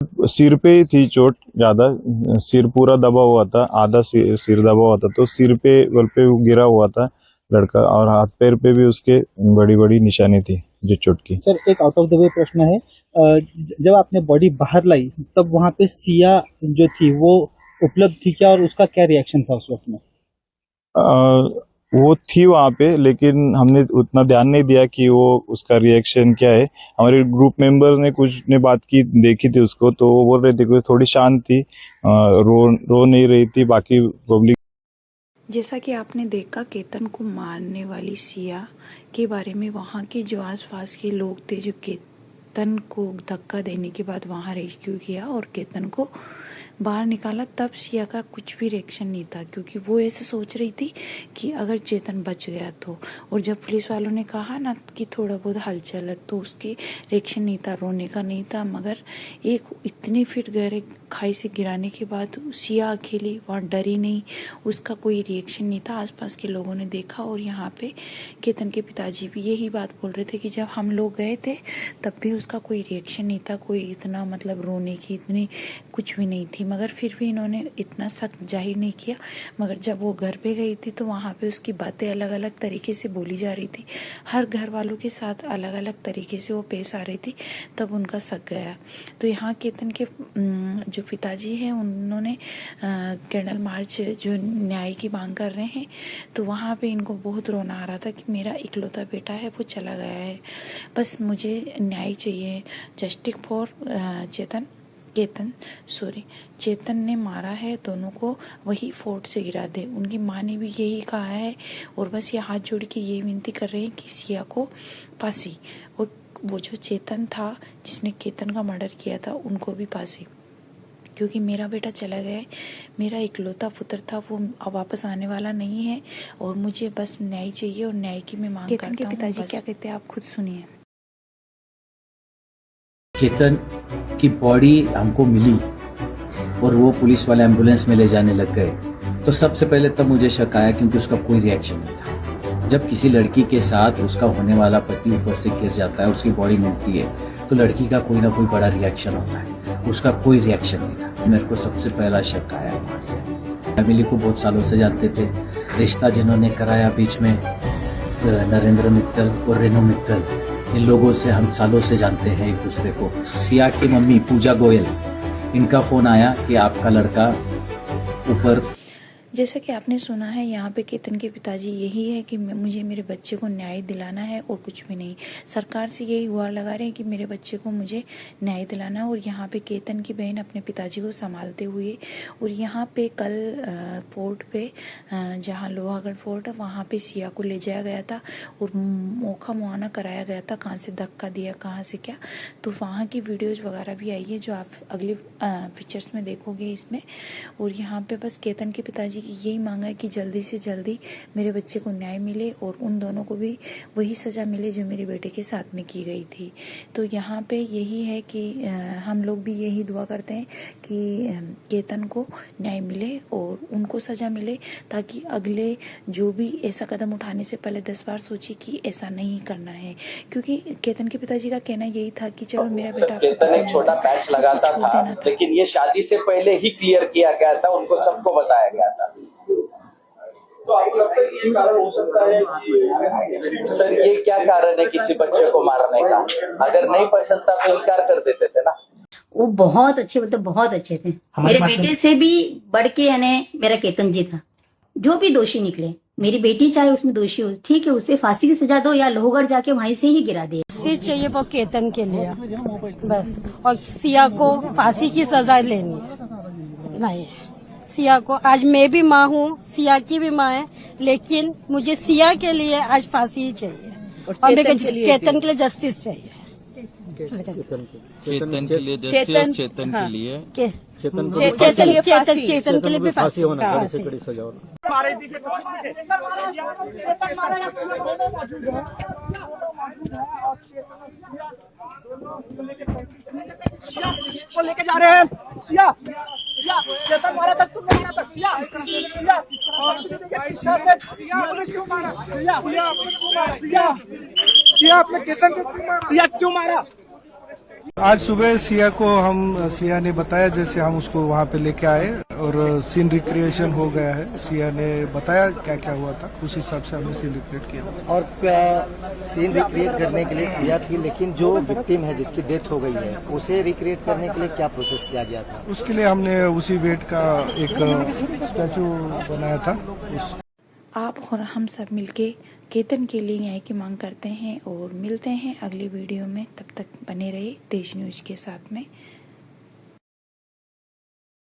सिर पे ही थी चोट ज्यादा, सिर पूरा दबा हुआ था, आधा सिर दबा हुआ था, तो सिर पे बल पे वो गिरा हुआ था लड़का, और हाथ पैर पे भी उसके बड़ी बड़ी निशानी थी जो चोट की। सर एक आउट ऑफ द वे प्रश्न है, जब आपने बॉडी बाहर लाई तब वहां पे सिया जो थी वो उपलब्ध थी क्या, और उसका क्या रिएक्शन था उस वक्त में? वो थी वहां पे, लेकिन हमने उतना ध्यान नहीं दिया कि वो उसका रिएक्शन क्या है। हमारे ग्रुप मेंबर्स ने कुछ ने बात की, देखी थी उसको, तो वो बोल रहे थे कि थोड़ी शांत थी, रो नहीं रही थी। बाकी पब्लिक, जैसा कि आपने देखा केतन को मारने वाली सिया के बारे में वहाँ के जो आसपास के लोग थे, जो केतन को धक्का देने के बाद वहाँ रेस्क्यू किया और केतन को बाहर निकाला, तब सिया का कुछ भी रिएक्शन नहीं था, क्योंकि वो ऐसे सोच रही थी कि अगर चेतन बच गया तो। और जब पुलिस वालों ने कहा ना कि थोड़ा बहुत हलचल है, तो उसके रिएक्शन नहीं था, रोने का नहीं था। मगर एक इतने फीट गहरे खाई से गिराने के बाद सिया अकेली वहाँ डरी नहीं, उसका कोई रिएक्शन नहीं था। आसपास के लोगों ने देखा, और यहाँ पे केतन के पिताजी भी यही बात बोल रहे थे कि जब हम लोग गए थे तब भी उसका कोई रिएक्शन नहीं था, कोई इतना मतलब रोने की इतनी कुछ भी नहीं थी। मगर फिर भी इन्होंने इतना सख्त जाहिर नहीं किया। मगर जब वो घर पे गई थी तो वहाँ पे उसकी बातें अलग अलग तरीके से बोली जा रही थी, हर घर वालों के साथ अलग अलग तरीके से वो पेश आ रही थी, तब उनका शक गया। तो यहाँ केतन के जो पिताजी हैं उन्होंने कैंडल मार्च जो न्याय की मांग कर रहे हैं, तो वहाँ पे इनको बहुत रोना आ रहा था कि मेरा इकलौता बेटा है वो चला गया है, बस मुझे न्याय चाहिए, जस्टिस फॉर चेतन ने मारा है दोनों को, वही फोर्ट से गिरा दे। उनकी माँ ने भी यही कहा है, और बस ये हाथ जोड़ के ये विनती कर रहे हैं कि सिया को फांसी, और वो जो चेतन था जिसने केतन का मर्डर किया था उनको भी फांसी, क्योंकि मेरा बेटा चला गया है, मेरा इकलौता पुत्र था, वो अब वापस आने वाला नहीं है, और मुझे बस न्याय चाहिए, और न्याय की मैं मांग करता हूँ। केतन के पिताजी क्या कहते हैं आप खुद सुनिए। केतन की बॉडी हमको मिली और वो पुलिस वाले एम्बुलेंस में ले जाने लग गए, तो सबसे पहले तब मुझे शक आया, क्योंकि उसका कोई रिएक्शन नहीं था। जब किसी लड़की के साथ उसका होने वाला पति ऊपर से गिर जाता है, उसकी बॉडी मिलती है, तो लड़की का कोई ना कोई बड़ा रिएक्शन होता है, उसका कोई रिएक्शन नहीं था। मेरे को सबसे पहला शक आया वहां से। फैमिली को बहुत सालों से जानते थे, रिश्ता जिन्होंने कराया बीच में नरेंद्र मित्तल और रेनू मित्तल, इन लोगों से हम सालों से जानते हैं एक दूसरे को। सिया की मम्मी पूजा गोयल, इनका फोन आया कि आपका लड़का ऊपर। जैसा कि आपने सुना है, यहाँ पे केतन के पिताजी यही है कि मुझे मेरे बच्चे को न्याय दिलाना है और कुछ भी नहीं। सरकार से यही गुहार लगा रहे हैं कि मेरे बच्चे को मुझे न्याय दिलाना है। और यहाँ पे केतन की बहन अपने पिताजी को संभालते हुए, और यहाँ पे कल फोर्ट पे जहाँ लोहागढ़ फोर्ट है वहाँ पे सिया को ले जाया गया था और मौका मुआयना कराया गया था, कहाँ से धक्का दिया, कहाँ से क्या। तो वहाँ की वीडियोज वगैरह भी आई है जो आप अगले पिक्चर्स में देखोगे इसमें। और यहाँ पे बस केतन के पिताजी यही मांगा है कि जल्दी से जल्दी मेरे बच्चे को न्याय मिले और उन दोनों को भी वही सज़ा मिले जो मेरे बेटे के साथ में की गई थी। तो यहाँ पे यही है कि हम लोग भी यही दुआ करते हैं कि केतन को न्याय मिले और उनको सज़ा मिले, ताकि अगले जो भी ऐसा कदम उठाने से पहले 10 बार सोचे कि ऐसा नहीं करना है। क्योंकि केतन के पिताजी का कहना यही था कि चलो मेरा बेटा, केतन एक छोटा पैच लगाता था, लेकिन ये शादी से पहले ही क्लियर किया गया था, उनको सबको बताया गया था। तो आपको लगता है कि ये कारण हो सकता है कि सर ये क्या कारण है किसी बच्चे को मारने का? अगर नहीं पसंद था तो इनकार कर देते थे ना। वो बहुत अच्छे, मतलब बहुत अच्छे थे। मेरे बेटे से भी बढ़ के यानी मेरा केतन जी था। जो भी दोषी निकले, मेरी बेटी चाहे उसमें दोषी हो, ठीक है, उसे फांसी की सजा दो या लोहगढ़ जाके वहीं से ही गिरा दे। फांसी चाहिए वो केतन के लिए बस, और सिया को फांसी की सजा लेनी नहीं। सिया को, आज मैं भी माँ हूँ, सिया की भी माँ है, लेकिन मुझे सिया के लिए आज फांसी ही चाहिए और मेरे केतन के लिए जस्टिस चाहिए। चेतन के लिए जस्टिस, चेतन के लिए चेतन के लिए भी फांसी होना। लेके जा रहे हैं सिया, सिया चेतन मारा था, तुम नहीं था सिया, सिया क्यों मारा? सिया आपने केतन को सिया क्यों मारा? आज सुबह सिया ने बताया, जैसे हम उसको वहाँ पे लेके आए और सीन रिक्रिएशन हो गया है। सिया ने बताया क्या क्या हुआ था, उस हिसाब से हमने सीन रिक्रिएट किया। और सीन रिक्रिएट करने के लिए सिया थी, लेकिन जो विक्टिम है जिसकी डेथ हो गई है उसे रिक्रिएट करने के लिए क्या प्रोसेस किया गया था? उसके लिए हमने उसी वेट का एक स्टैचू बनाया था। आप और हम सब मिलके केतन के लिए न्याय की मांग करते हैं और मिलते हैं अगली वीडियो में। तब तक बने रहिए देश न्यूज के साथ में।